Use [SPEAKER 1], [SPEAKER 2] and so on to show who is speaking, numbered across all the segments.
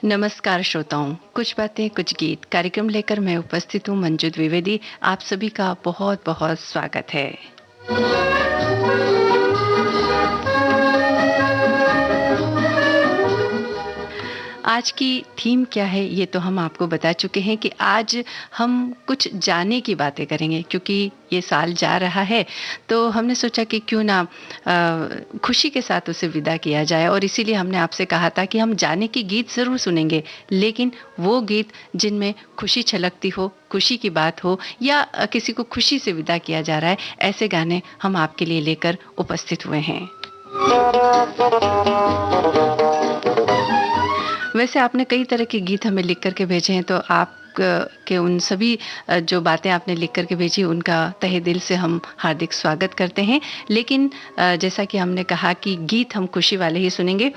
[SPEAKER 1] नमस्कार श्रोताओं, कुछ बातें कुछ गीत कार्यक्रम लेकर मैं उपस्थित हूँ मंजू द्विवेदी। आप सभी का बहुत बहुत स्वागत है। आज की थीम क्या है ये तो हम आपको बता चुके हैं कि आज हम कुछ जाने की बातें करेंगे, क्योंकि ये साल जा रहा है तो हमने सोचा कि क्यों ना खुशी के साथ उसे विदा किया जाए। और इसीलिए हमने आपसे कहा था कि हम जाने की गीत ज़रूर सुनेंगे, लेकिन वो गीत जिनमें खुशी छलकती हो, खुशी की बात हो, या किसी को खुशी से विदा किया जा रहा है, ऐसे गाने हम आपके लिए लेकर उपस्थित हुए हैं। वैसे आपने कई तरह के गीत हमें लिख कर के भेजे हैं, तो आप के उन सभी जो बातें आपने लिख कर के भेजी उनका तहे दिल से हम हार्दिक स्वागत करते हैं। लेकिन जैसा कि हमने कहा कि गीत हम खुशी वाले ही सुनेंगे,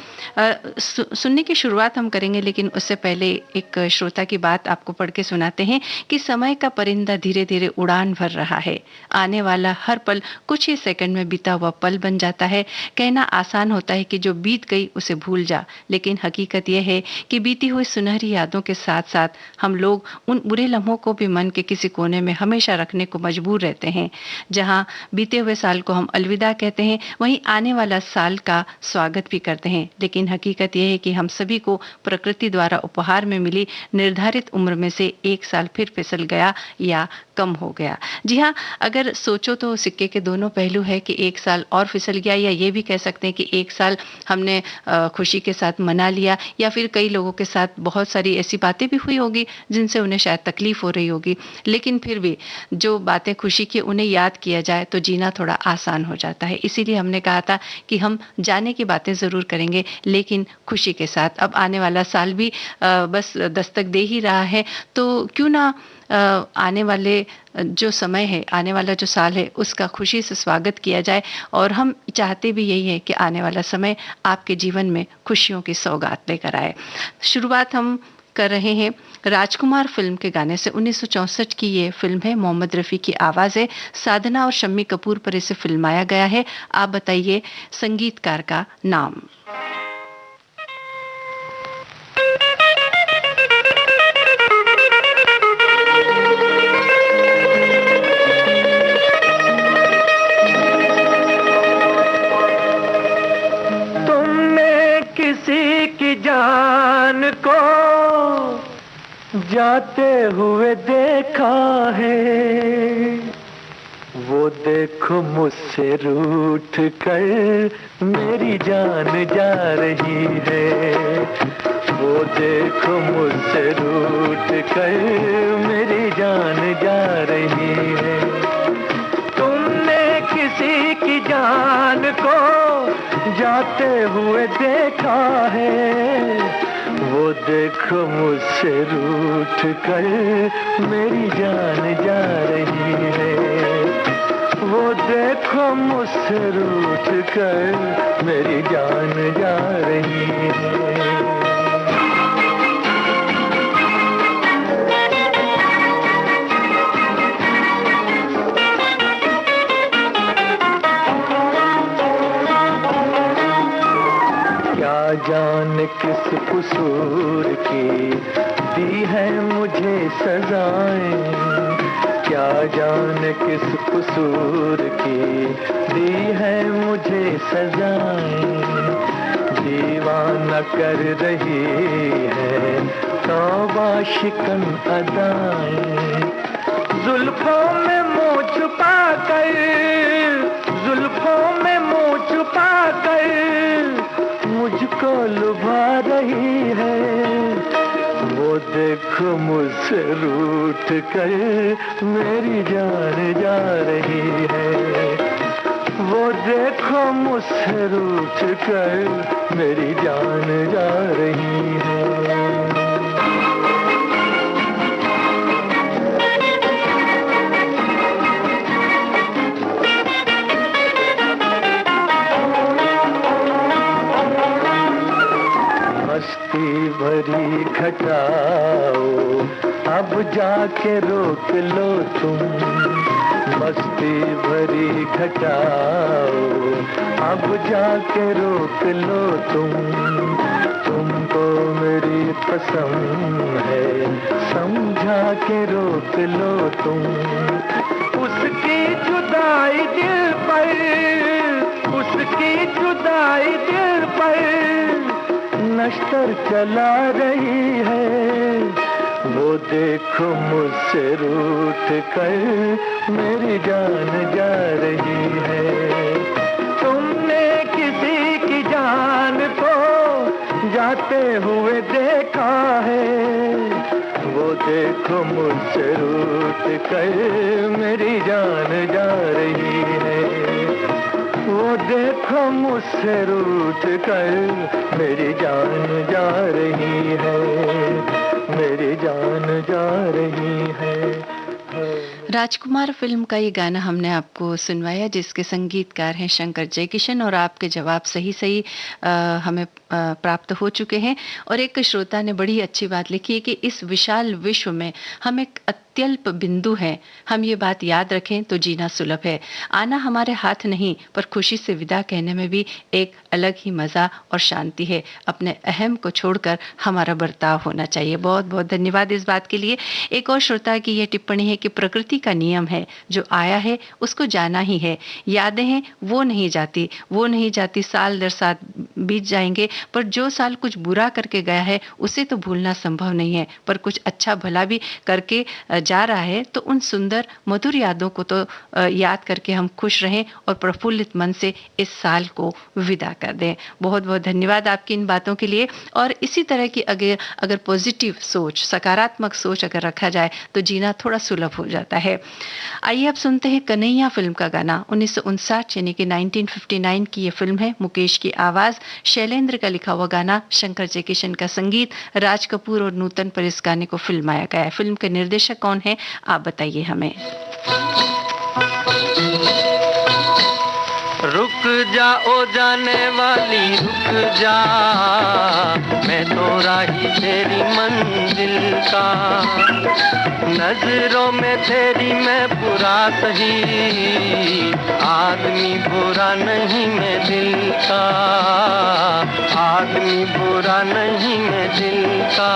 [SPEAKER 1] सुनने की शुरुआत हम करेंगे, लेकिन उससे पहले एक श्रोता की बात आपको पढ़ के सुनाते हैं कि समय का परिंदा धीरे धीरे उड़ान भर रहा है। आने वाला हर पल कुछ ही सेकंड में बीता हुआ पल बन जाता है। कहना आसान होता है कि जो बीत गई उसे भूल जा, लेकिन हकीकत यह है कि बीती हुई सुनहरी यादों के साथ साथ हम लोग उन बुरे लम्हों को भी मन के किसी कोने में हमेशा रखने को मजबूर रहते हैं। जहां बीते हुए साल को हम अलविदा कहते हैं, वहीं आने वाला साल का स्वागत भी करते हैं। लेकिन हकीकत यह है कि हम सभी को प्रकृति द्वारा उपहार में मिली निर्धारित उम्र में से एक साल फिर फिसल गया या कम हो गया। जी हाँ, अगर सोचो तो सिक्के के दोनों पहलू है कि एक साल और फिसल गया, या ये भी कह सकते हैं कि एक साल हमने खुशी के साथ मना लिया, या फिर कई लोगों के साथ बहुत सारी ऐसी बातें भी हुई होगी जिनसे उन्हें शायद तकलीफ हो रही होगी, लेकिन फिर भी जो बातें खुशी की उन्हें याद किया जाए तो जीना थोड़ा आसान हो जाता है। इसीलिए हमने कहा था कि हम जाने की बातें ज़रूर करेंगे, लेकिन खुशी के साथ। अब आने वाला साल भी बस दस्तक दे ही रहा है, तो क्यों ना आने वाले जो समय है, आने वाला जो साल है, उसका खुशी से स्वागत किया जाए। और हम चाहते भी यही है कि आने वाला समय आपके जीवन में खुशियों की सौगात लेकर आए। शुरुआत हम कर रहे हैं राजकुमार फिल्म के गाने से। 1964 की ये फिल्म है, मोहम्मद रफ़ी की आवाज़ है, साधना और शम्मी कपूर पर इसे फिल्माया गया है। आप बताइए संगीतकार का नाम।
[SPEAKER 2] किसी की जान को जाते हुए देखा है, वो देखो मुझसे रूठ कर मेरी जान जा रही है। वो देखो मुझसे रूठ कर मेरी जान जा रही है। तुमने किसी की जान को जाते हुए देखा है, वो देखो मुझसे रूठ कर मेरी जान जा रही है। वो देखो मुझसे रूठ कर मेरी जान जा रही है। जान किस कसूर की दी है मुझे सजाएं, क्या जान किस कसूर की दी है मुझे सजाएं। दीवाना कर रही है तौबा शिकन अदाएं, जुल्फों में मुँह छुपा कर, जुल्फों में मुँह छुपा कर मुझको लुभा रही है। वो देखो मुझसे रूठ कर मेरी जान जा रही है। वो देखो मुझसे रूठ कर मेरी जान जा रही है। मस्ती भरी घटाओ अब जाके रोक लो तुम, मस्ती भरी घटाओ अब जाके रोक लो तुम। तुमको मेरी कसम है, समझा के रोक लो तुम। उसकी जुदाई दिल पर, उसकी जुदाई दिल पर नश्तर चला रही है। वो देखो मुझसे रूठ कर मेरी जान जा रही है। तुमने किसी की जान को जाते हुए देखा है। वो देखो मुझसे रूठ कर मेरी जान जा रही है। वो देखो मुझसे रूठ कर मेरी जान जा रही है, मेरी जान जा रही है।
[SPEAKER 1] राजकुमार फिल्म का ये गाना हमने आपको सुनवाया, जिसके संगीतकार हैं शंकर जयकिशन, और आपके जवाब सही सही हमें प्राप्त हो चुके हैं। और एक श्रोता ने बड़ी अच्छी बात लिखी है कि इस विशाल विश्व में हम एक अत्यल्प बिंदु हैं। हम ये बात याद रखें तो जीना सुलभ है। आना हमारे हाथ नहीं, पर खुशी से विदा कहने में भी एक अलग ही मज़ा और शांति है। अपने अहम को छोड़कर हमारा बर्ताव होना चाहिए। बहुत बहुत धन्यवाद इस बात के लिए। एक और श्रोता की यह टिप्पणी है कि प्रकृति का नियम है, जो आया है उसको जाना ही है। यादें हैं वो नहीं जाती, वो नहीं जाती, साल दर साल बीत जाएंगे, पर जो साल कुछ बुरा करके गया है उसे तो भूलना संभव नहीं है, पर कुछ अच्छा भला भी करके जा रहा है तो उन सुंदर मधुर यादों को तो याद करके हम खुश रहें और प्रफुल्लित मन से इस साल को विदा कर दें। बहुत बहुत धन्यवाद आपकी इन बातों के लिए। और इसी तरह की अगर पॉजिटिव सोच, सकारात्मक सोच अगर रखा जाए तो जीना थोड़ा सुलभ हो जाता है। आइए अब सुनते हैं कन्हैया फिल्म का गाना। 1959 यानी कि 1959 की ये फिल्म है। मुकेश की आवाज, शैलेंद्र का लिखा हुआ गाना, शंकर जयकिशन का संगीत, राज कपूर और नूतन पर इस गाने को फिल्माया गया है। फिल्म के निर्देशक कौन है आप बताइए हमें।
[SPEAKER 2] रुक जा ओ जाने वाली रुक जा, मैं तो राही तेरी मंजिल का। नजरों में तेरी मैं बुरा सही, आदमी बुरा नहीं मैं दिल का। आदमी बुरा नहीं मैं दिल का।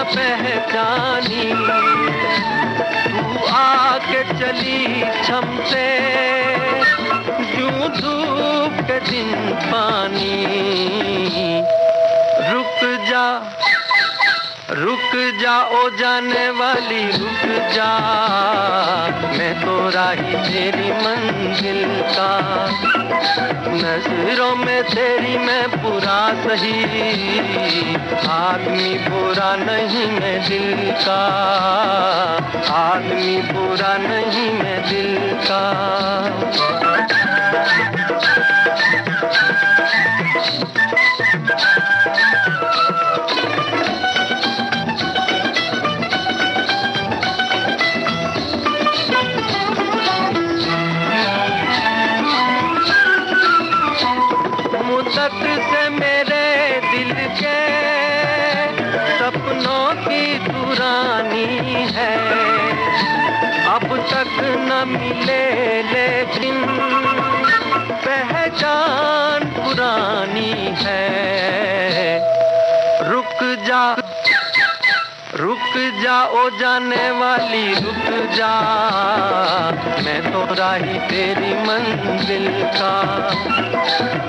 [SPEAKER 2] पहचानी तू आके चली छम से, यूं धूप के दिन पानी। रुक जा ओ जाने वाली रुक जा, मैं तो राही तेरी मंजिल का। नजरों में तेरी मैं बुरा सही, आदमी बुरा नहीं मैं दिल का। आदमी बुरा नहीं मैं दिल का। मुद्दत से मेरे दिल के सपनों की दुरानी है, अब तक न मिले लेकिन पहचान पुरानी है। रुक जा ओ जाने वाली रुक जा, मैं तो राही तेरी मंजिल का।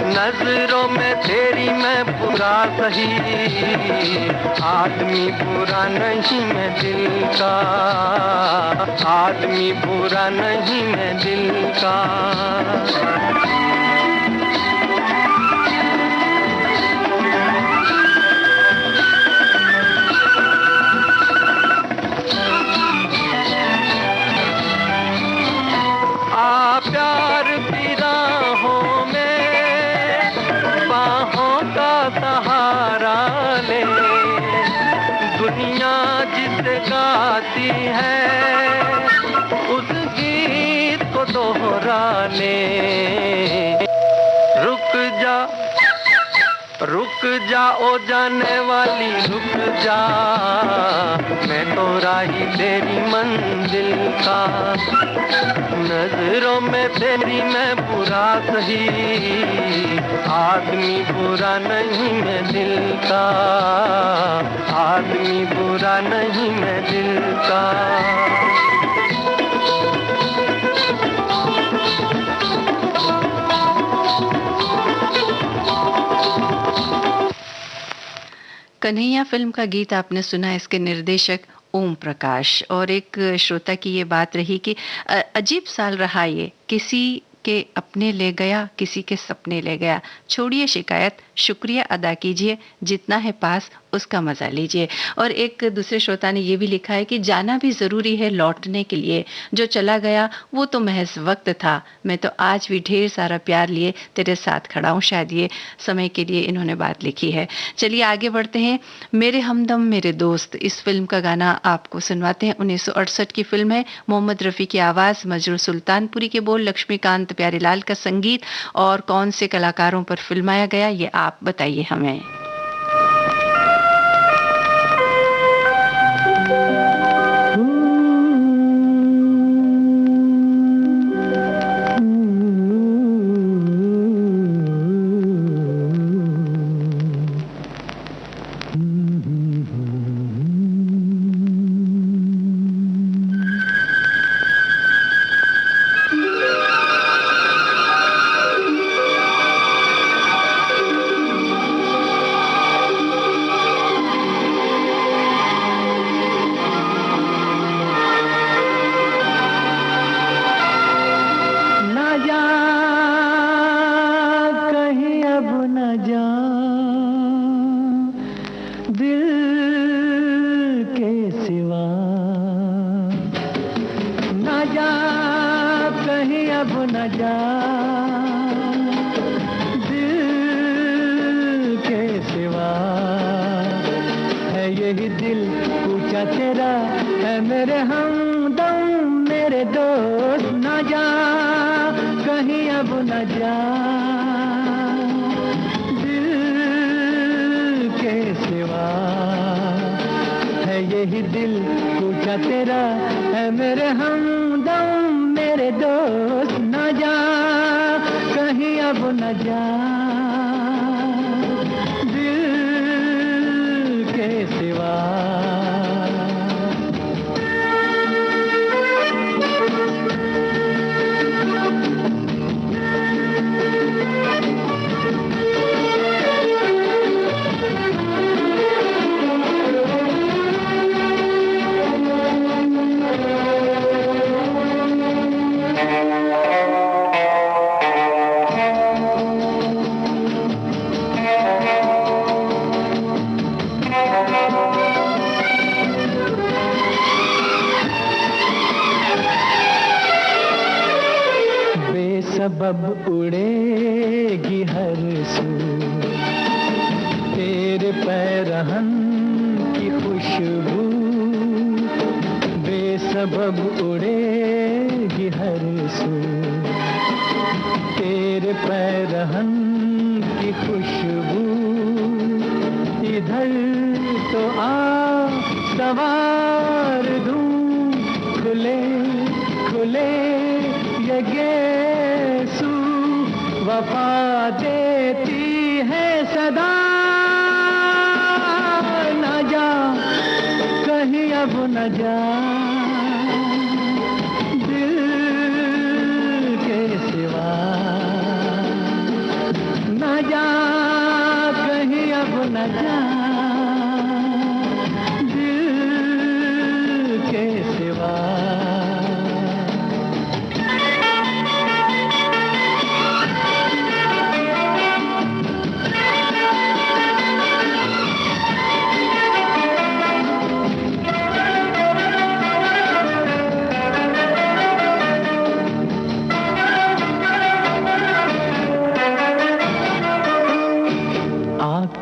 [SPEAKER 2] नजरों में तेरी मैं बुरा सही, आदमी बुरा नहीं मैं दिल का। आदमी बुरा नहीं मैं दिल का। प्यार की राहों में बाहों का सहारा ले, दुनिया जिसे गाती है उस गीत को दोहरा ले। रुक जा, रुक जा ओ जाने वाली रुक जा, मैं तो राही तेरी मंजिल का। नजरों में तेरी मैं बुरा सही, आदमी बुरा नहीं मैं दिल का, आदमी बुरा नहीं मैं दिल का।
[SPEAKER 1] कन्हैया फिल्म का गीत आपने सुना। इसके निर्देशक ओम प्रकाश। और एक श्रोता की ये बात रही कि अजीब साल रहा ये, किसी के अपने ले गया, किसी के सपने ले गया। छोड़िए शिकायत, शुक्रिया अदा कीजिए, जितना है पास उसका मजा लीजिए। और एक दूसरे श्रोता ने ये भी लिखा है कि जाना भी जरूरी है लौटने के लिए, जो चला गया वो तो महज वक्त था, मैं तो आज भी ढेर सारा प्यार लिए तेरे साथ खड़ा हूँ। शायद ये समय के लिए इन्होंने बात लिखी है। चलिए आगे बढ़ते हैं। मेरे हमदम मेरे दोस्त, इस फिल्म का गाना आपको सुनवाते हैं। 1968 की फिल्म है। मोहम्मद रफ़ी की आवाज़, मजरू सुल्तानपुरी के बोल, लक्ष्मीकांत प्यारेलाल का संगीत। और कौन से कलाकारों पर फिल्माया गया ये आप बताइए हमें।
[SPEAKER 3] सबब उड़ेगी हर सू तेरे पैरहन की खुशबू, बेसबब उड़ेगी हर सू तेरे पैरहन की खुशबू। इधर तो आ सवार दूं खुले खुले ये गेसू, वफा देती है सदा। न जा कहीं अब न जा, दिल के सिवा न जा कहीं अब न जा, दिल के सिवा।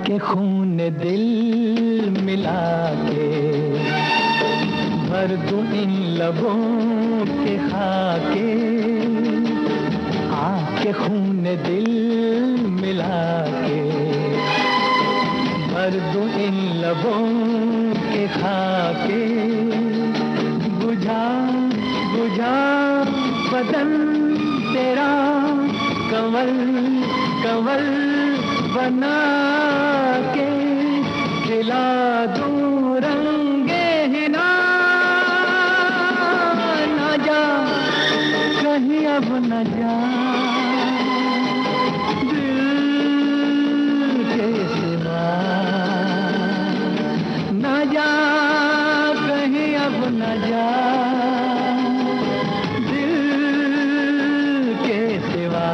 [SPEAKER 3] के खून दिल मिला के भर दूं इन लबों के खाके, आके खून दिल ख्वाबों के खाके बुझा बुझा बदन तेरा कंवल कंवल बना के खिला दूं रंगे हिना ना जा कहीं अब न जा दिल के सिवा ना जा कहीं अब न जा दिल के सिवा।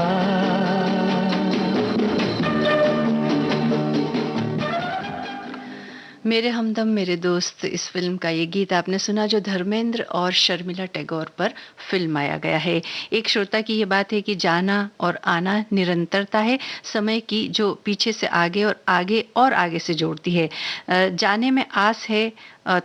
[SPEAKER 1] मेरे हमदम मेरे दोस्त, इस फिल्म का ये गीत आपने सुना जो धर्मेंद्र और शर्मिला टैगोर पर फिल्माया गया है। एक श्रोता की ये बात है कि जाना और आना निरंतरता है, समय की जो पीछे से आगे और आगे से जोड़ती है। जाने में आस है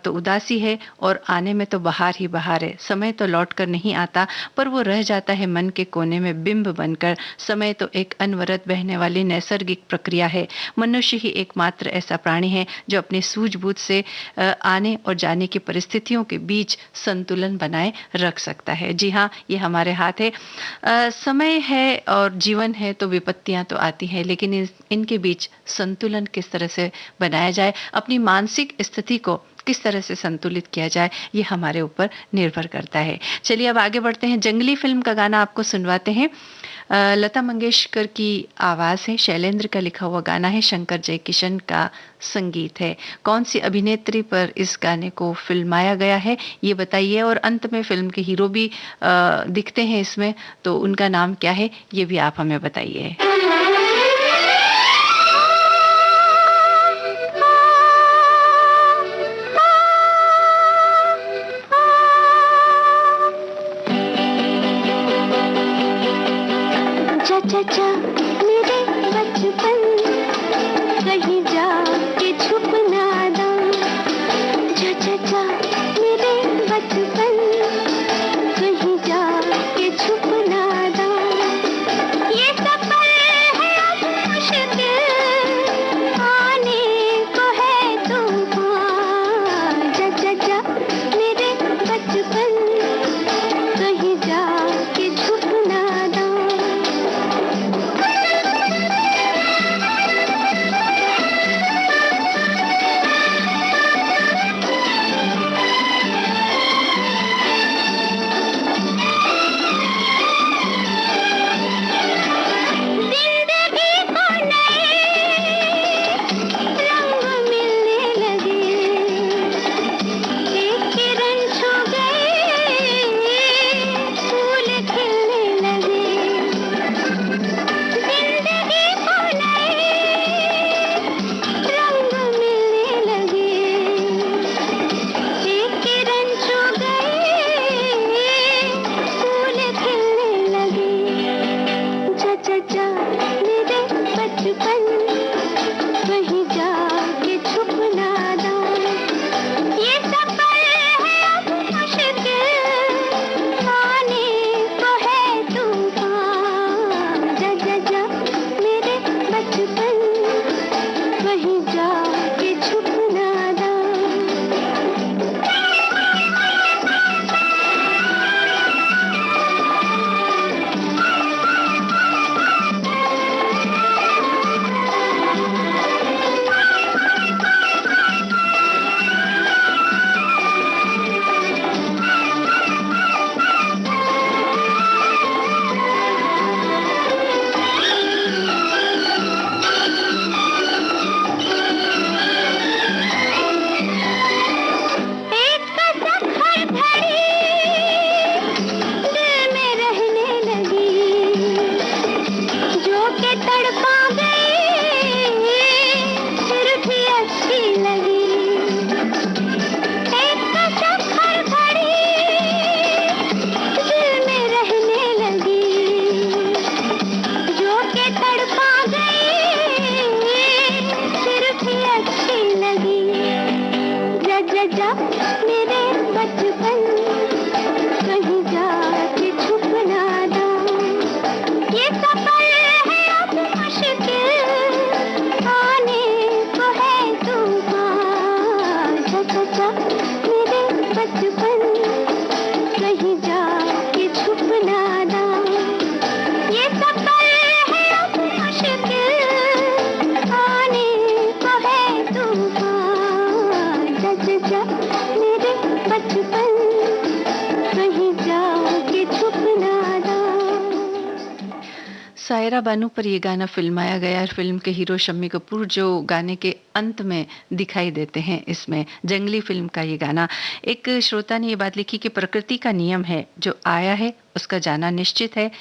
[SPEAKER 1] तो उदासी है, और आने में तो बहार ही बहार है। समय तो लौट कर नहीं आता, पर वो रह जाता है मन के कोने में बिंब बनकर। समय तो एक अनवरत बहने वाली नैसर्गिक प्रक्रिया है। मनुष्य ही एकमात्र ऐसा प्राणी है जो अपनी सूझबूझ से आने और जाने की परिस्थितियों के बीच संतुलन बनाए रख सकता है। जी हाँ, ये हमारे हाथ है। समय है और जीवन है तो विपत्तियां तो आती हैं, लेकिन इनके बीच संतुलन किस तरह से बनाया जाए, अपनी मानसिक स्थिति को किस तरह से संतुलित किया जाए, ये हमारे ऊपर निर्भर करता है। चलिए अब आगे बढ़ते हैं। जंगली फिल्म का गाना आपको सुनवाते हैं। लता मंगेशकर की आवाज़ है, शैलेंद्र का लिखा हुआ गाना है, शंकर जयकिशन का संगीत है। कौन सी अभिनेत्री पर इस गाने को फिल्माया गया है ये बताइए, और अंत में फिल्म के हीरो भी दिखते हैं इसमें, तो उनका नाम क्या है ये भी आप हमें बताइए।
[SPEAKER 4] चाचा मेरे बचपन कहीं जा के छुप ना दम, चाचा मेरे बचपन कहीं जा के छुप ना दम, ये सफर
[SPEAKER 1] सायरा बानू पर ये गाना फिल्माया गया। फिल्म के हीरो शम्मी कपूर जो गाने के अंत में दिखाई देते हैं इसमें, जंगली फिल्म का ये गाना। एक श्रोता ने ये बात लिखी कि प्रकृति का नियम है, जो आया है उसका जाना निश्चित है।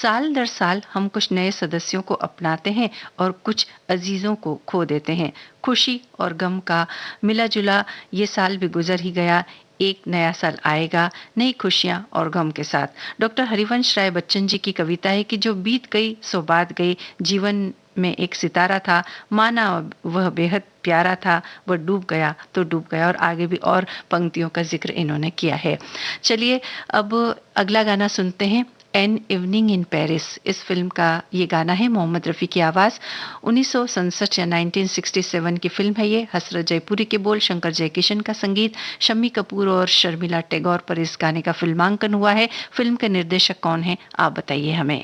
[SPEAKER 1] साल दर साल हम कुछ नए सदस्यों को अपनाते हैं और कुछ अजीजों को खो देते हैं। खुशी और गम का मिला जुला ये साल भी गुजर ही गया। एक नया साल आएगा नई खुशियां और गम के साथ। डॉक्टर हरिवंश राय बच्चन जी की कविता है कि जो बीत गई सो बात गई। जीवन में एक सितारा था, माना वह बेहद प्यारा था, वह डूब गया तो डूब गया। और आगे भी और पंक्तियों का जिक्र इन्होंने किया है। चलिए अब अगला गाना सुनते हैं, एन इवनिंग इन पेरिस। इस फिल्म का ये गाना है, मोहम्मद रफ़ी की आवाज़। 1967 या 1967 की फिल्म है ये। हसरत जयपुरी के बोल, शंकर जयकिशन का संगीत, शम्मी कपूर और शर्मिला टैगोर पर इस गाने का फिल्मांकन हुआ है। फिल्म के निर्देशक कौन है आप बताइए हमें।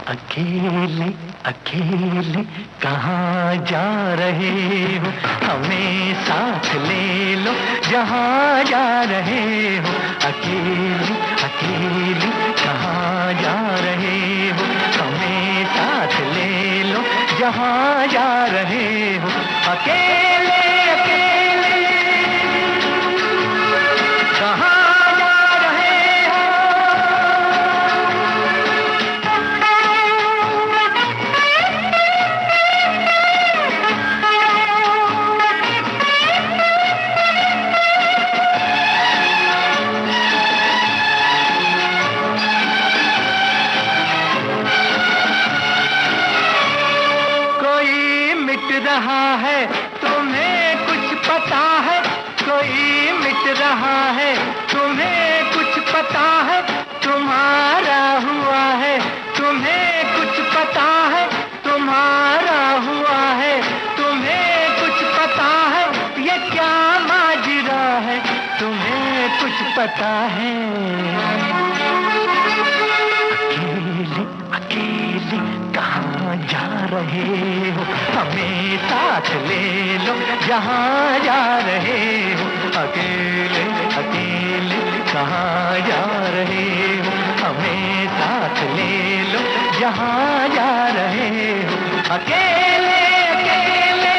[SPEAKER 3] अकेले अकेले कहाँ जा रहे हो, हमें साथ ले लो जहाँ जा रहे हो। अकेले अकेले कहाँ जा रहे हो, हमें साथ ले लो जहाँ जा रहे हो। अकेले अकेले कहाँ रहा है, तुम्हें कुछ पता है, कोई मिट रहा है, तुम्हें कुछ पता है, तुम्हारा हुआ है, तुम्हें कुछ पता है, तुम्हारा हुआ है, तुम्हें कुछ पता है, ये क्या माजरा है, तुम्हें कुछ पता है। अकेले अकेले कहाँ जा रहे हो, हमें साथ ले लो जहाँ जा रहे हो। अकेले अकेले कहाँ जा रहे हो, हमें साथ ले लो जहाँ जा रहे हो। अकेले अकेले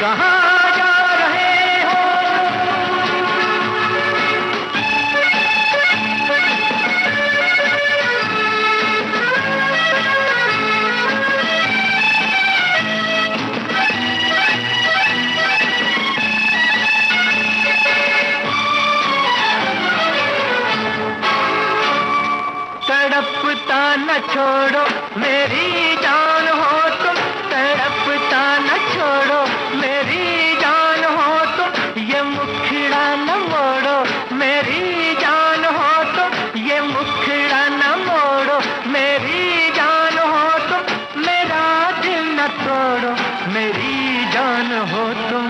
[SPEAKER 3] कहाँ तड़पता न छोड़ो मेरी जान हो तुम, तड़पता न छोड़ो मेरी जान हो तुम, ये मुखड़ा न मोड़ो मेरी जान हो तुम, ये मुखड़ा न मोड़ो मेरी जान हो तुम, मेरा दिल न तोड़ो मेरी जान हो तुम।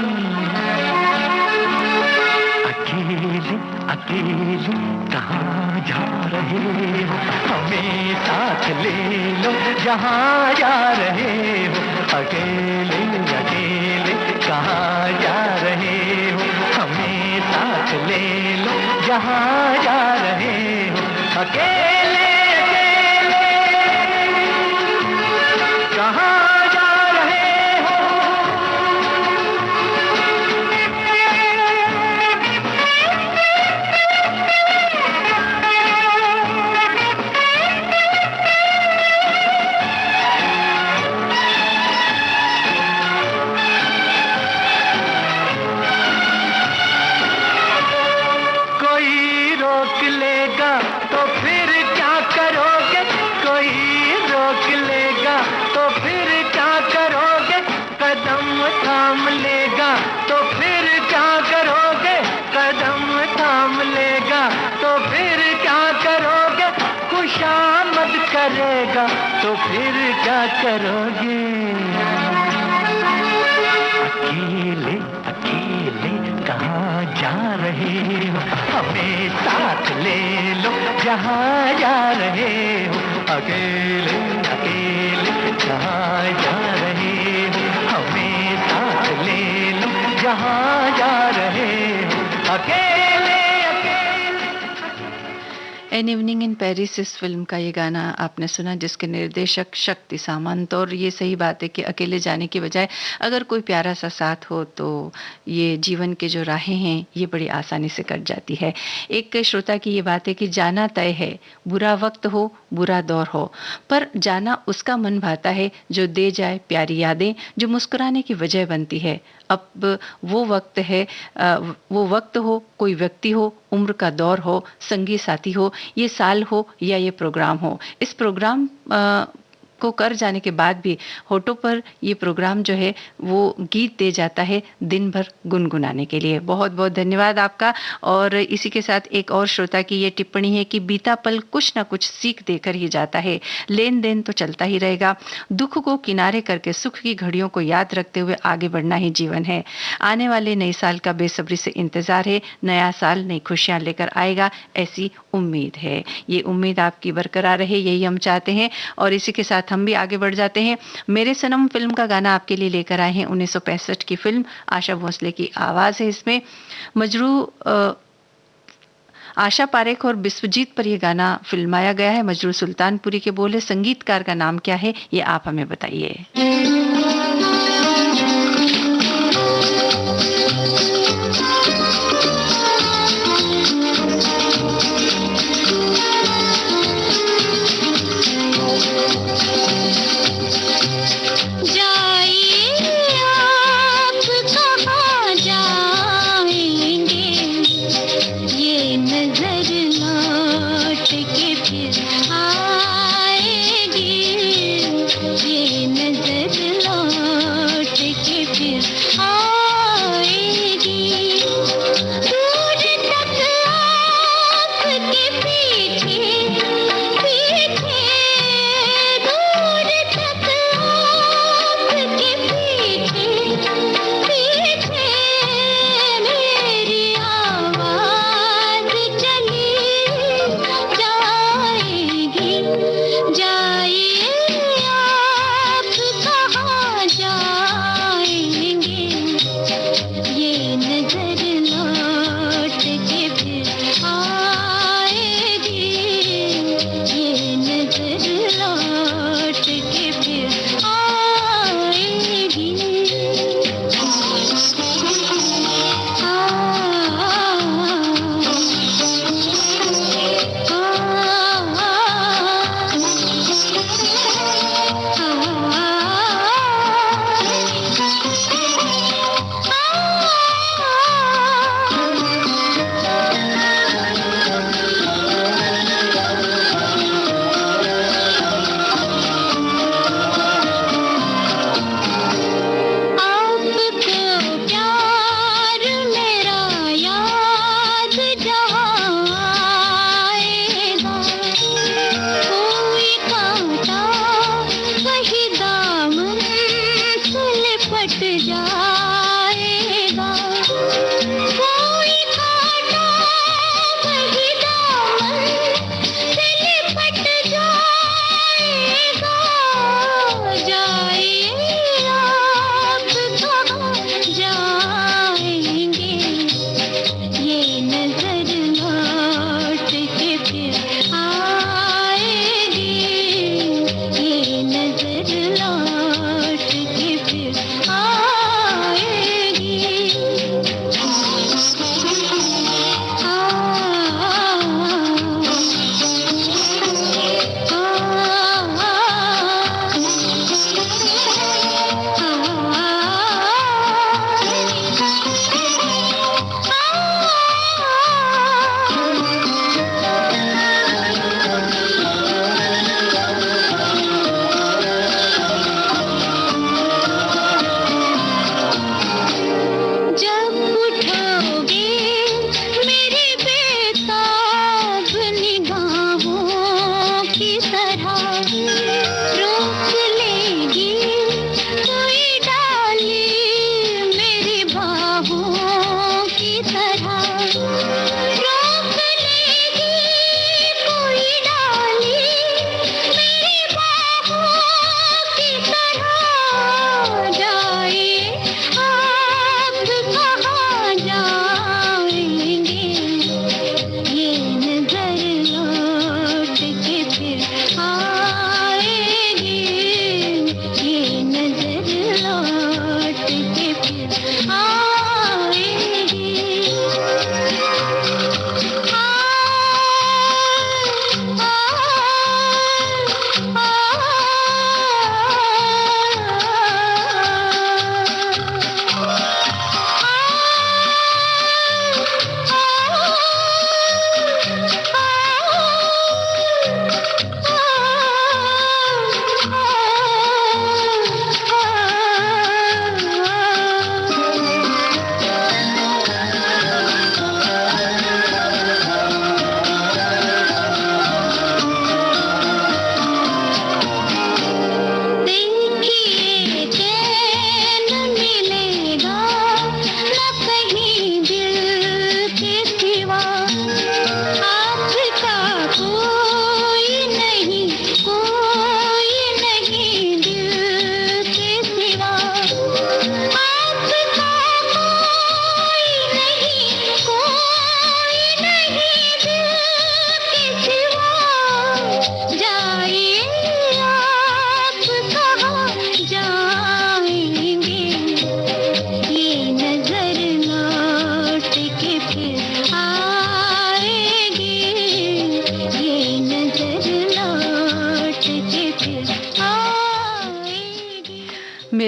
[SPEAKER 3] अकेले अकेले कहाँ जा रहे हो, हमें साथ ले लो जहाँ जा रहे हो। अकेले अकेले कहाँ जा रहे हो, हमें साथ ले लो जहाँ जा रहे हो। अकेले अकेले कहाँ थाम लेगा तो फिर क्या करोगे, कदम थाम लेगा तो फिर क्या करोगे, खुशामद करेगा तो फिर क्या करोगे। अकेले अकेले रही हो, हमें साथ ले लो जहाँ जा रहे हो, अकेले अकेले जहाँ जा रहे हो, हमें साथ ले लो जहाँ जा रहे हो, अकेले
[SPEAKER 1] एन इवनिंग इन पेरिस इस फिल्म का ये गाना आपने सुना, जिसके निर्देशक शक्ति सामंत। और ये सही बात है कि अकेले जाने की बजाय अगर कोई प्यारा सा साथ हो तो ये जीवन के जो राहें हैं ये बड़ी आसानी से कट जाती है। एक श्रोता की ये बात है कि जाना तय है, बुरा वक्त हो बुरा दौर हो, पर जाना उसका मन भाता है जो दे जाए प्यारी यादें, जो मुस्कुराने की वजह बनती है। अब वो वक्त है, वो वक्त हो, कोई व्यक्ति हो, उम्र का दौर हो, संगी साथी हो, ये साल हो या ये प्रोग्राम हो, इस प्रोग्राम को कर जाने के बाद भी होठों पर ये प्रोग्राम जो है वो गीत दे जाता है दिन भर गुनगुनाने के लिए। बहुत बहुत धन्यवाद आपका। और इसी के साथ एक और श्रोता की ये टिप्पणी है कि बीता पल कुछ ना कुछ सीख देकर ही जाता है, लेन देन तो चलता ही रहेगा, दुख को किनारे करके सुख की घड़ियों को याद रखते हुए आगे बढ़ना ही जीवन है। आने वाले नए साल का बेसब्री से इंतजार है, नया साल नई खुशियां लेकर आएगा, ऐसी उम्मीद है। ये उम्मीद आपकी बरकरार रहे, यही हम चाहते हैं। और इसी के साथ हम भी आगे बढ़ जाते हैं। मेरे सनम फिल्म का गाना आपके लिए लेकर आए हैं। 1965 की फिल्म, आशा भोसले की आवाज है इसमें। आशा पारेख और बिस्वजीत पर यह गाना फिल्माया गया है। मजरू सुल्तानपुरी के बोले, संगीतकार का नाम क्या है ये आप हमें बताइए।
[SPEAKER 4] ये नजर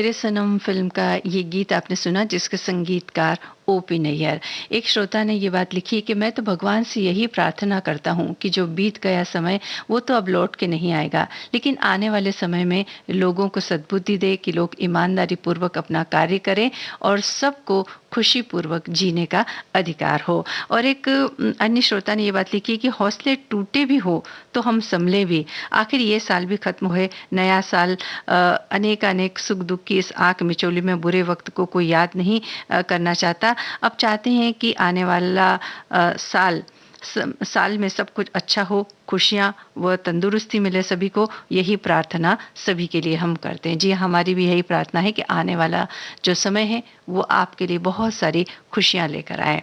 [SPEAKER 1] तेरे सनम फिल्म का ये गीत आपने सुना, जिसके संगीतकार ओपी नैयर। एक श्रोता ने ये बात लिखी कि मैं तो भगवान से यही प्रार्थना करता हूँ कि जो बीत गया समय वो तो अब लौट के नहीं आएगा, लेकिन आने वाले समय में लोगों को सद्बुद्धि दे कि लोग ईमानदारी पूर्वक अपना कार्य करें और सबको खुशी पूर्वक जीने का अधिकार हो। और एक अन्य श्रोता ने ये बात लिखी कि हौसले टूटे भी हो तो हम संभले भी, आखिर ये साल भी खत्म हुए, नया साल अनेक अनेक सुख दुख की इस आंख मिचौली में बुरे वक्त को कोई याद नहीं करना चाहता। अब चाहते हैं कि आने वाला साल में सब कुछ अच्छा हो, खुशियां व तंदुरुस्ती मिले सभी को, यही प्रार्थना सभी के लिए हम करते हैं। जी, हमारी भी यही प्रार्थना है कि आने वाला जो समय है वो आपके लिए बहुत सारी खुशियां लेकर आए।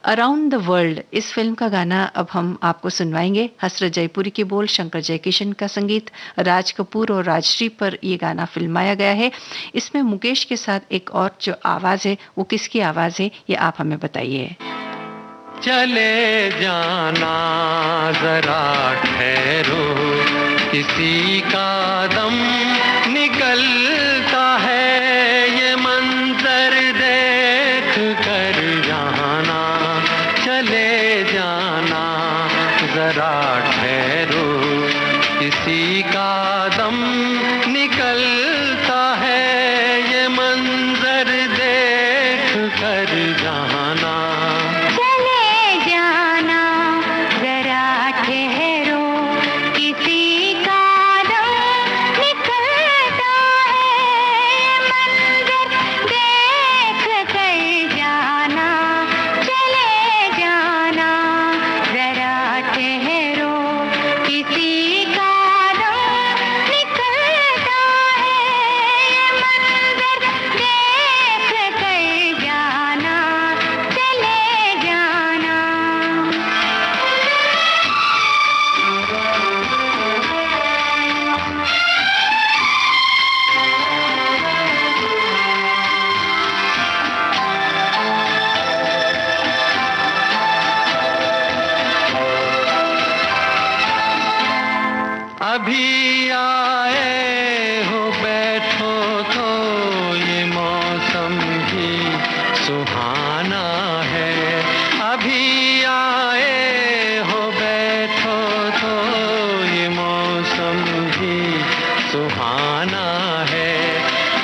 [SPEAKER 1] अराउंड द वर्ल्ड इस फिल्म का गाना अब हम आपको सुनवाएंगे। हसरत जयपुरी के बोल, शंकर जयकिशन का संगीत, राज कपूर और राजश्री पर ये गाना फिल्माया गया है। इसमें मुकेश के साथ एक और जो आवाज़ है वो किसकी आवाज़ है, ये आप हमें बताइए।
[SPEAKER 2] चले जाना जरा ठहरो, किसी का दम निकलता है, ये मंजर देख कर जाना। चले जाना जरा ठहरो, किसी का दम निकलता है, ये मंजर देख कर जाना। अभी आए हो बैठो तो ये मौसम भी सुहाना है। अभी आए हो बैठो तो ये मौसम भी सुहाना है।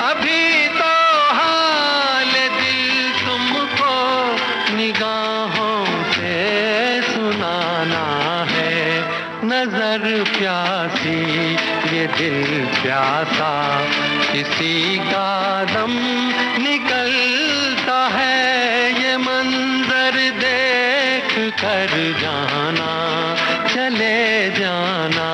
[SPEAKER 2] अभी तो हाल दिल तुमको निगाहों से सुनाना है। नजर प्यासी ये दिल प्यासा, किसी का दम निकलता है, ये मंजर देख कर जाना। चले जाना।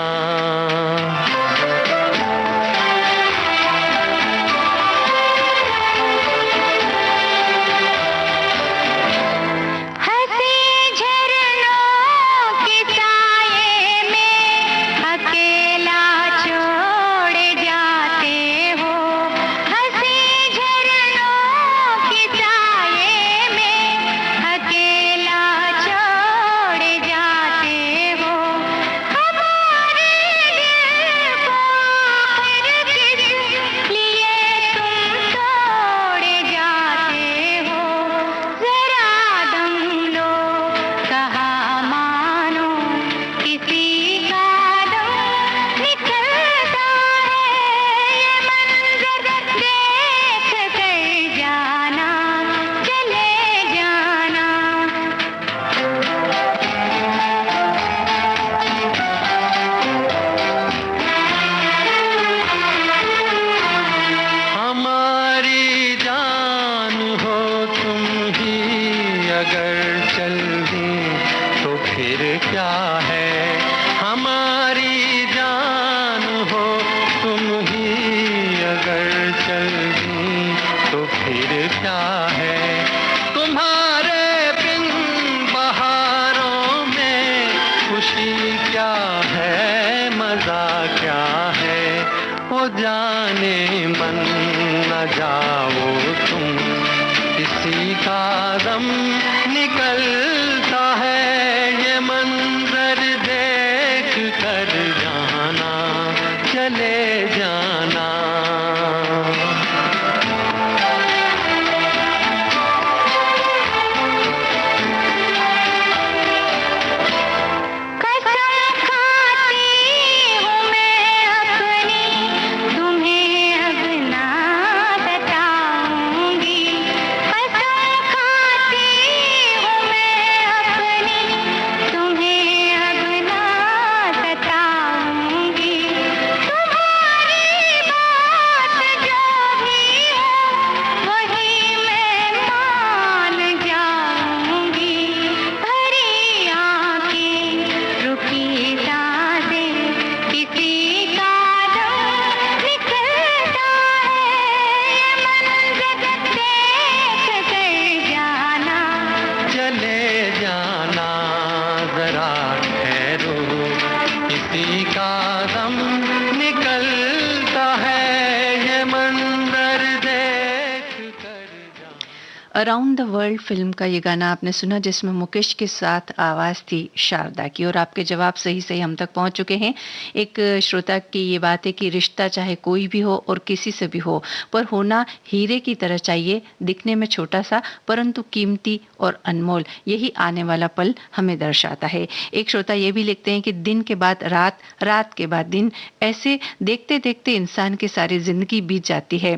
[SPEAKER 1] अराउंड द वर्ल्ड फिल्म का ये गाना आपने सुना, जिसमें मुकेश के साथ आवाज़ थी शारदा की। और आपके जवाब सही सही हम तक पहुंच चुके हैं। एक श्रोता की ये बात है कि रिश्ता चाहे कोई भी हो और किसी से भी हो, पर होना हीरे की तरह चाहिए, दिखने में छोटा सा परंतु कीमती और अनमोल। यही आने वाला पल हमें दर्शाता है। एक श्रोता ये भी लिखते हैं कि दिन के बाद रात, रात के बाद दिन, ऐसे देखते देखते इंसान की सारी जिंदगी बीत जाती है।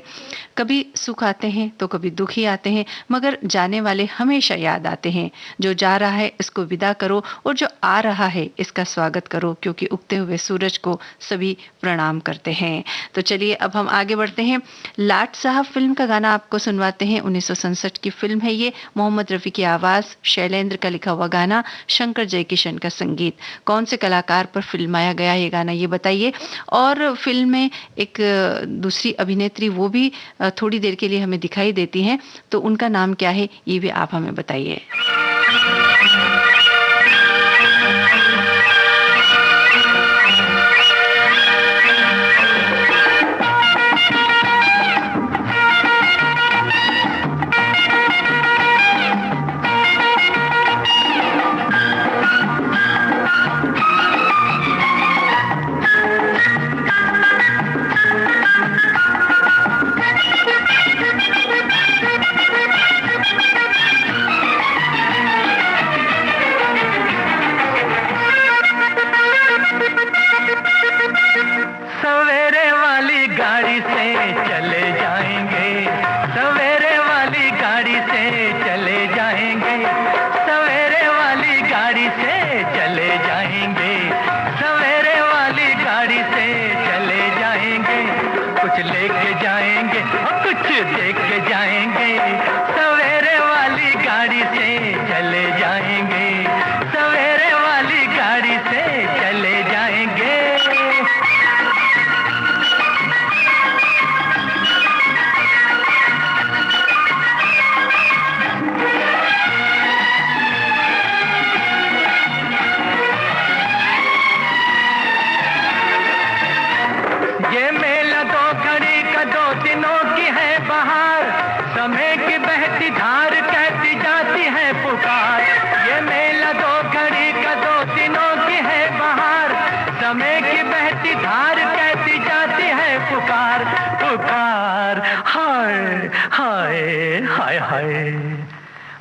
[SPEAKER 1] कभी सुख आते हैं तो कभी दुख ही आते हैं, मगर जाने वाले हमेशा याद आते हैं। जो जा रहा है इसको विदा करो और जो आ रहा है इसका स्वागत करो, क्योंकि उगते हुए सूरज को सभी प्रणाम करते हैं। तो चलिए अब हम आगे बढ़ते हैं। लाट साहब फिल्म का गाना आपको सुनवाते हैं। 1967 की फिल्म है ये। मोहम्मद रफ़ी की आवाज़, शैलेंद्र का लिखा हुआ गाना, शंकर जयकिशन का संगीत। कौन से कलाकार पर फिल्माया गया ये गाना, ये बताइए। और फिल्म में एक दूसरी अभिनेत्री वो भी थोड़ी देर के लिए हमें दिखाई देती हैं, तो उनका नाम क्या है ये भी आप हमें बताइए।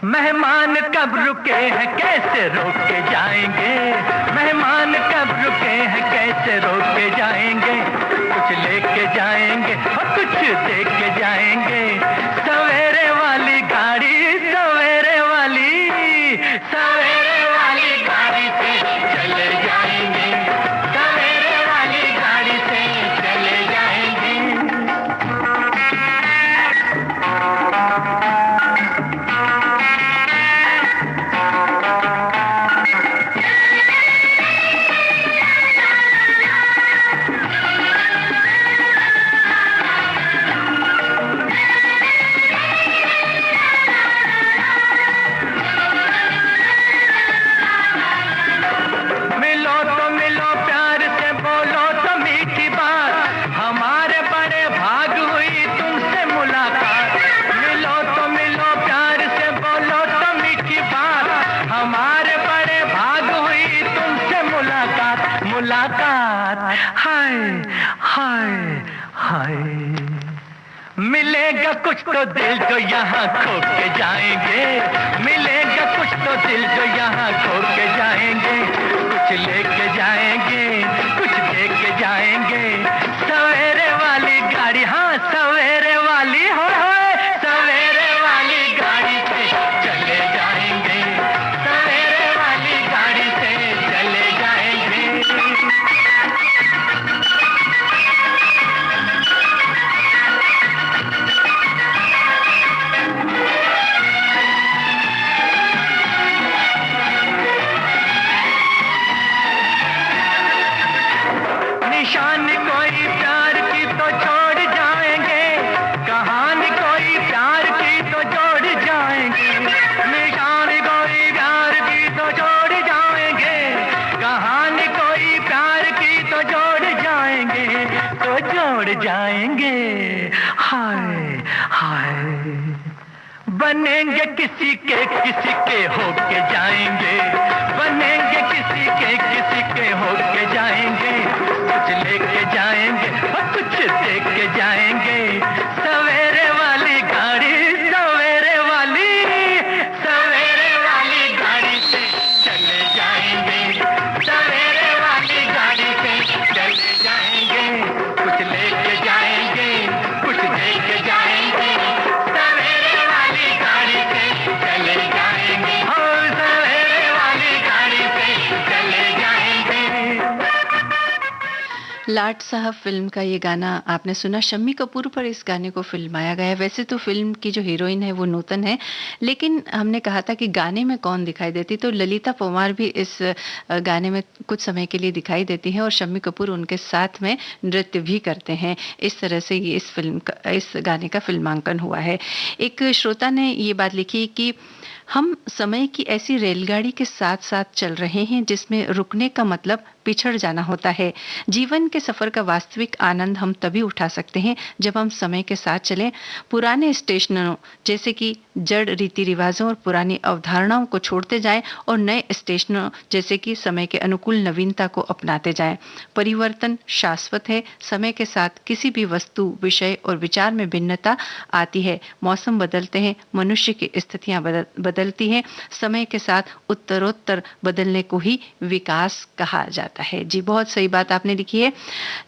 [SPEAKER 3] मेहमान कब रुके हैं कैसे रोक के जाएंगे, मेहमान कब रुके हैं कैसे रोक के जाएंगे। कुछ लेके जाएंगे और कुछ दे के जाएंगे। सवेरे वाली गाड़ी, सवेरे वाली गाड़ी से चले जाएंगे, सवेरे वाली गाड़ी से चले जाएंगे। मिलेगा कुछ तो दिल जो यहाँ खो के जाएंगे, मिलेगा कुछ तो दिल जो यहाँ खो के जाएंगे। कुछ लेके जाएंगे, कुछ दे के जाएंगे। सवेरे वाली गाड़ी, हाँ सवेरे वाली, हो सवेरे वाली गाड़ी से चले जाएंगे, सवेरे वाली गाड़ी से चले जाएंगे। निशानी कोई प्यार की तो छोड़ जाएंगे, कहानी कोई प्यार की तो जोड़ जाएंगे। निशानी कोई प्यार की तो छोड़ जाएंगे, कहानी कोई प्यार की तो जोड़ जाएंगे, तो जोड़ जाएंगे। हाय हाय बनेंगे किसी के होके जाएंगे, बनेंगे किसी के होके जाएंगे, कुछ लेके जाएंगे और कुछ देख के जाएंगे। सवेरे वाली गाड़ी, सवेरे वाली गाड़ी से चले जाएंगे, सवेरे वाली गाड़ी से चले जाएंगे, कुछ लेके जाएंगे, कुछ देख के जाएंगे। सवेरे वाली गाड़ी से चले जाएंगे, और सवेरे वाली गाड़ी से चले जाएंगे।
[SPEAKER 1] लाट साहब फिल्म का ये गाना आपने सुना। शम्मी कपूर पर इस गाने को फिल्माया गया है। वैसे तो फिल्म की जो हीरोइन है वो नूतन है, लेकिन हमने कहा था कि गाने में कौन दिखाई देती, तो ललिता पंवार भी इस गाने में कुछ समय के लिए दिखाई देती हैं और शम्मी कपूर उनके साथ में नृत्य भी करते हैं। इस तरह से ये इस गाने का फिल्मांकन हुआ है। एक श्रोता ने ये बात लिखी कि हम समय की ऐसी रेलगाड़ी के साथ साथ चल रहे हैं जिसमें रुकने का मतलब पिछड़ जाना होता है। जीवन के सफर का वास्तविक आनंद हम तभी उठा सकते हैं जब हम समय के साथ चलें। पुराने स्टेशनों जैसे कि जड़ रीति रिवाजों और पुरानी अवधारणाओं को छोड़ते जाएं और नए स्टेशनों जैसे कि समय के अनुकूल नवीनता को अपनाते जाएं। परिवर्तन शाश्वत है। समय के साथ किसी भी वस्तु, विषय और विचार में भिन्नता आती है। मौसम बदलते हैं, मनुष्य की स्थितियां बदलती हैं। समय के साथ उत्तरोत्तर बदलने को ही विकास कहा जाता है। जी, बहुत सही बात आपने लिखी है।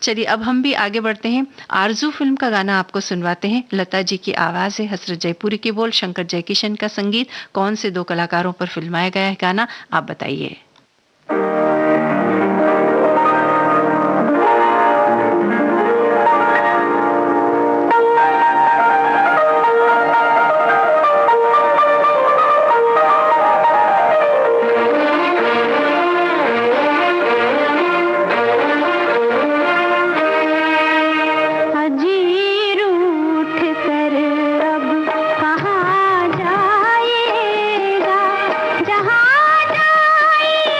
[SPEAKER 1] चलिए अब हम भी आगे बढ़ते हैं। आरजू फिल्म का गाना आपको सुनवाते हैं। लता जी की आवाज है, हसरत जयपुरी के बोल, शंकर जयकिशन का संगीत। कौन से दो कलाकारों पर फिल्माया गया है गाना, आप बताइए।
[SPEAKER 4] जहाँ जाए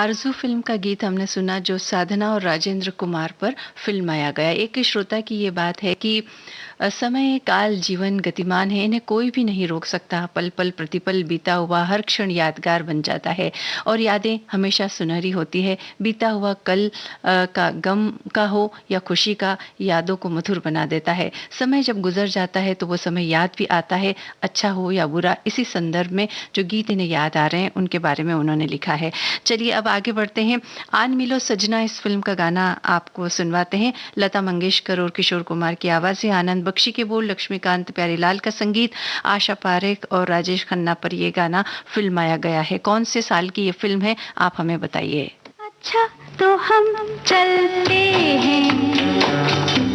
[SPEAKER 1] आरज़ू फिल्म का गीत हमने सुना जो साधना और राजेंद्र कुमार पर फिल्माया गया। एक श्रोता की ये बात है कि समय काल जीवन गतिमान है, इन्हें कोई भी नहीं रोक सकता। पल पल प्रतिपल बीता हुआ हर क्षण यादगार बन जाता है और यादें हमेशा सुनहरी होती है। बीता हुआ कल का गम का हो या खुशी का, यादों को मधुर बना देता है। समय जब गुजर जाता है तो वो समय याद भी आता है, अच्छा हो या बुरा। इसी संदर्भ में जो गीत इन्हें याद आ रहे हैं उनके बारे में उन्होंने लिखा है। चलिए अब आगे बढ़ते हैं। आन मिलो सजना इस फिल्म का गाना आपको सुनवाते हैं। लता मंगेशकर और किशोर कुमार की आवाज़ है, आनंद बख्शी के बोल, लक्ष्मीकांत प्यारीलाल का संगीत, आशा पारेख और राजेश खन्ना पर यह गाना फिल्माया गया है। कौन से साल की ये फिल्म है आप हमें बताइए।
[SPEAKER 4] अच्छा तो हम चलते हैं,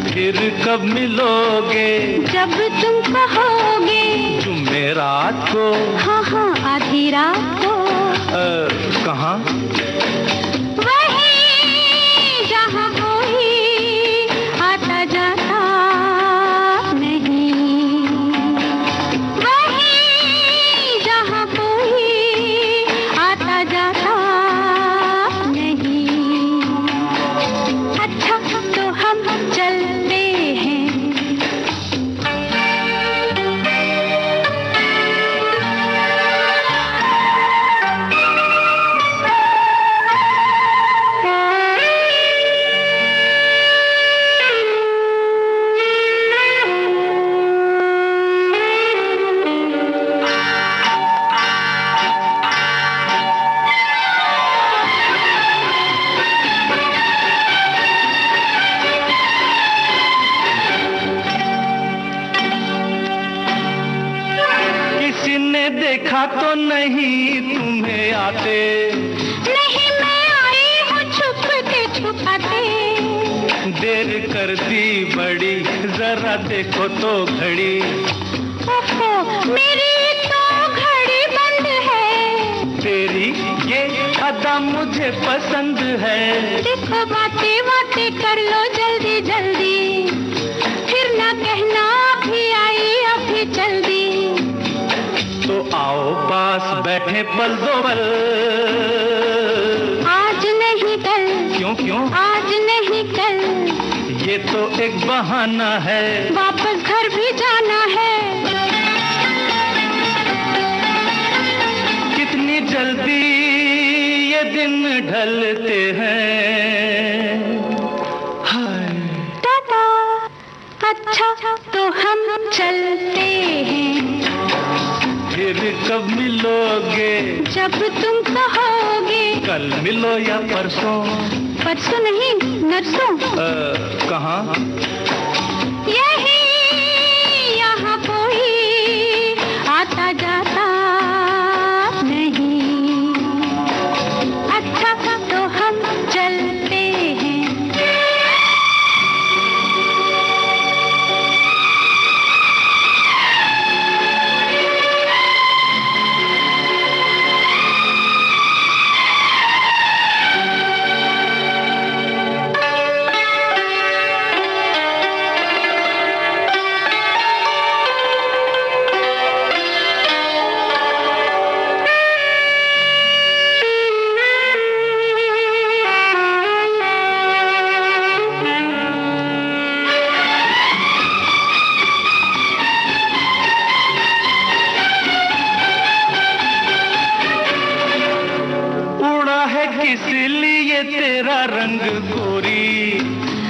[SPEAKER 3] फिर कब मिलोगे,
[SPEAKER 4] जब तुम कहोगे,
[SPEAKER 3] जुम्मे रात को,
[SPEAKER 4] हाँ हाँ आधी रात को।
[SPEAKER 3] कहाँ?
[SPEAKER 4] वहीं जहाँ कोई आता जाता नहीं, वहीं जहाँ कोई आता जाता नहीं। अच्छा तो हम चलते हैं।
[SPEAKER 3] किसी ने देखा तो नहीं तुम्हें आते,
[SPEAKER 4] नहीं मैं आई हूँ छुपते छुपाते।
[SPEAKER 3] देर कर दी बड़ी, जरा देखो तो घड़ी।
[SPEAKER 4] ओहो मेरी तो घड़ी बंद है,
[SPEAKER 3] तेरी ये अदा मुझे पसंद है।
[SPEAKER 4] देखो बातें बातें कर लो जल्दी जल्दी, फिर ना कहना अभी आई अभी जल्दी।
[SPEAKER 3] तो आओ पास बैठे पल दो पल,
[SPEAKER 4] आज नहीं कल,
[SPEAKER 3] क्यों क्यों?
[SPEAKER 4] आज नहीं कल,
[SPEAKER 3] ये तो एक बहाना है,
[SPEAKER 4] वापस घर भी जाना है।
[SPEAKER 3] कितनी जल्दी ये दिन ढलते हैं। हाय
[SPEAKER 4] टाटा। अच्छा तो हम चलते हैं,
[SPEAKER 3] फिर कब मिलोगे,
[SPEAKER 4] जब तुम कहोगे,
[SPEAKER 3] कल मिलो या परसों।
[SPEAKER 4] परसों नहीं नरसों।
[SPEAKER 3] कहाँ?
[SPEAKER 4] यही यहाँ कोई आता जाता नहीं। अच्छा तो हम चलते हैं।
[SPEAKER 3] इसलिए तेरा रंग गोरी,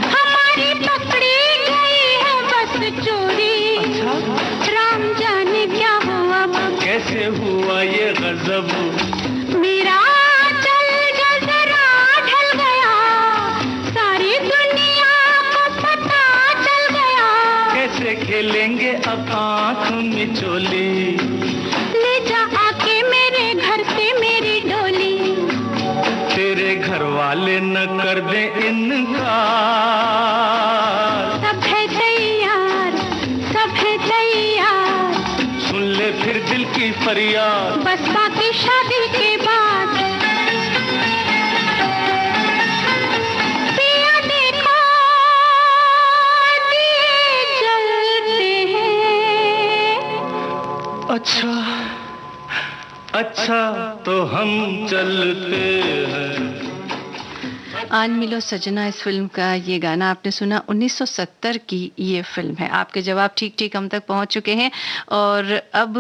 [SPEAKER 4] हमारी पकड़ी गई है बस चोरी।
[SPEAKER 3] अच्छा?
[SPEAKER 4] राम जाने क्या हुआ,
[SPEAKER 3] कैसे हुआ ये गजब,
[SPEAKER 4] मेरा चल जो जरा ढल गया, सारी दुनिया को पता चल गया।
[SPEAKER 3] कैसे खेलेंगे अब आँख मिचोली,
[SPEAKER 4] ले जा आके मेरे घर से मेरी डोली।
[SPEAKER 3] तेरे घर वाले न कर दे इनकार,
[SPEAKER 4] सब है तैयार, सब है तैयार,
[SPEAKER 3] सुन ले फिर दिल की फरियाद।
[SPEAKER 4] बस बाकी शादी के बाद। पिया देखो दिए जलते हैं।
[SPEAKER 3] अच्छा अच्छा तो हम चलते हैं।
[SPEAKER 1] आन मिलो सजना, इस फिल्म का ये गाना आपने सुना। 1970 की ये फिल्म है। आपके जवाब ठीक ठीक हम तक पहुंच चुके हैं और अब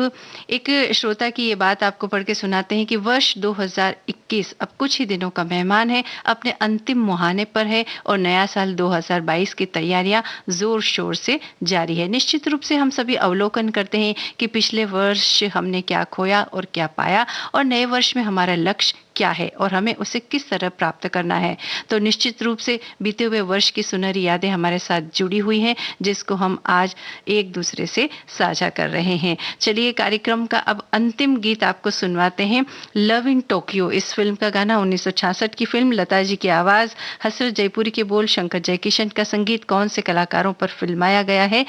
[SPEAKER 1] एक श्रोता की ये बात आपको पढ़ के सुनाते हैं कि वर्ष 2021 अब कुछ ही दिनों का मेहमान है, अपने अंतिम मुहाने पर है और नया साल 2022 की तैयारियां जोर शोर से जारी है। निश्चित रूप से हम सभी अवलोकन करते हैं कि पिछले वर्ष हमने क्या खोया और क्या पाया और नए वर्ष में हमारा लक्ष्य क्या है और हमें उसे किस तरह प्राप्त करना है। तो निश्चित रूप से बीते हुए वर्ष की सुनहरी यादें हमारे साथ जुड़ी हुई हैं, जिसको हम आज एक दूसरे से साझा कर रहे हैं। चलिए कार्यक्रम का अब अंतिम गीत आपको सुनवाते हैं। लव इन टोक्यो, इस फिल्म का गाना 1966 की फिल्म, लता जी की आवाज, हसरत जयपुरी के बोल, शंकर जयकिशन का संगीत, कौन से कलाकारों पर फिल्माया गया है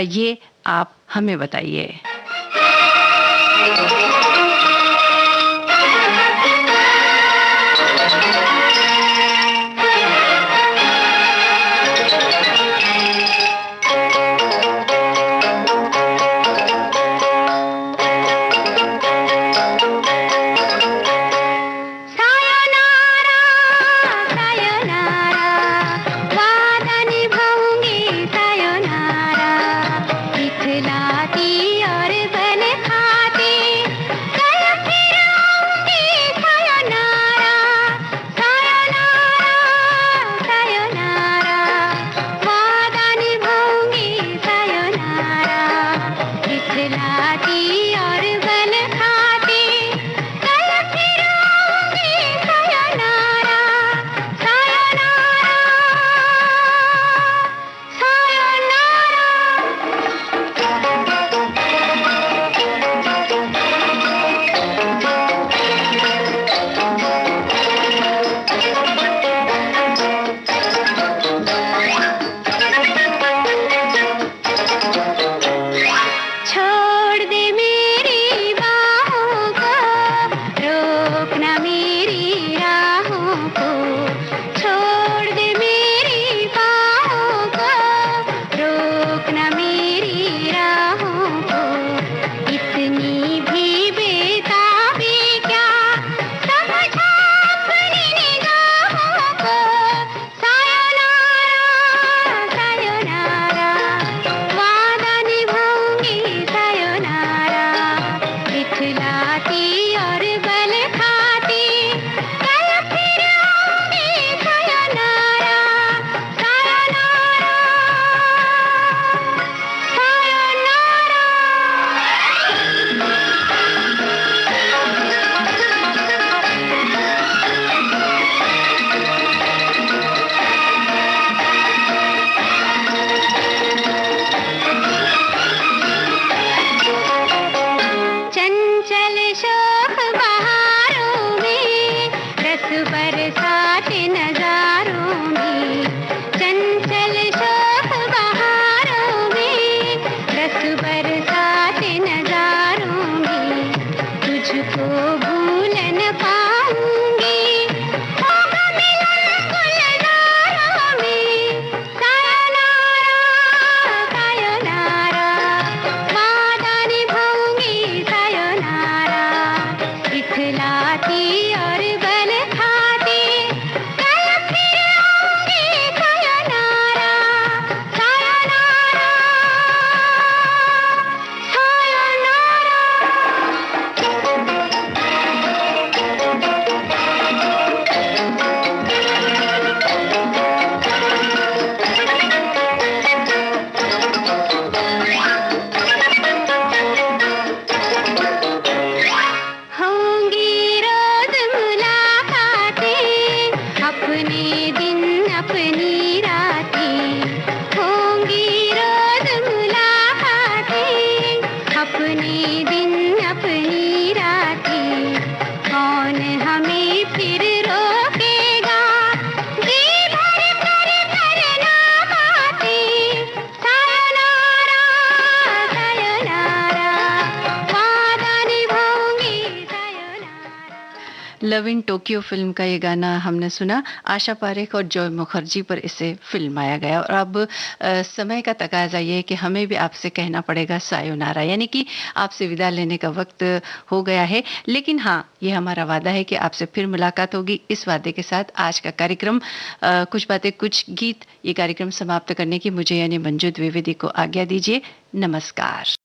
[SPEAKER 1] ये आप हमें बताइए।
[SPEAKER 4] दिखलाती और बल खाती
[SPEAKER 1] लव इन टोक्यो फिल्म का ये गाना हमने सुना। आशा पारेख और जॉय मुखर्जी पर इसे फिल्माया गया और अब समय का तकाजा ये है कि हमें भी आपसे कहना पड़ेगा सायोनारा, यानी कि आपसे विदा लेने का वक्त हो गया है। लेकिन हाँ, ये हमारा वादा है कि आपसे फिर मुलाकात होगी। इस वादे के साथ आज का कार्यक्रम कुछ बातें कुछ गीत, ये कार्यक्रम समाप्त करने की मुझे यानी मंजू द्विवेदी को आज्ञा दीजिए। नमस्कार।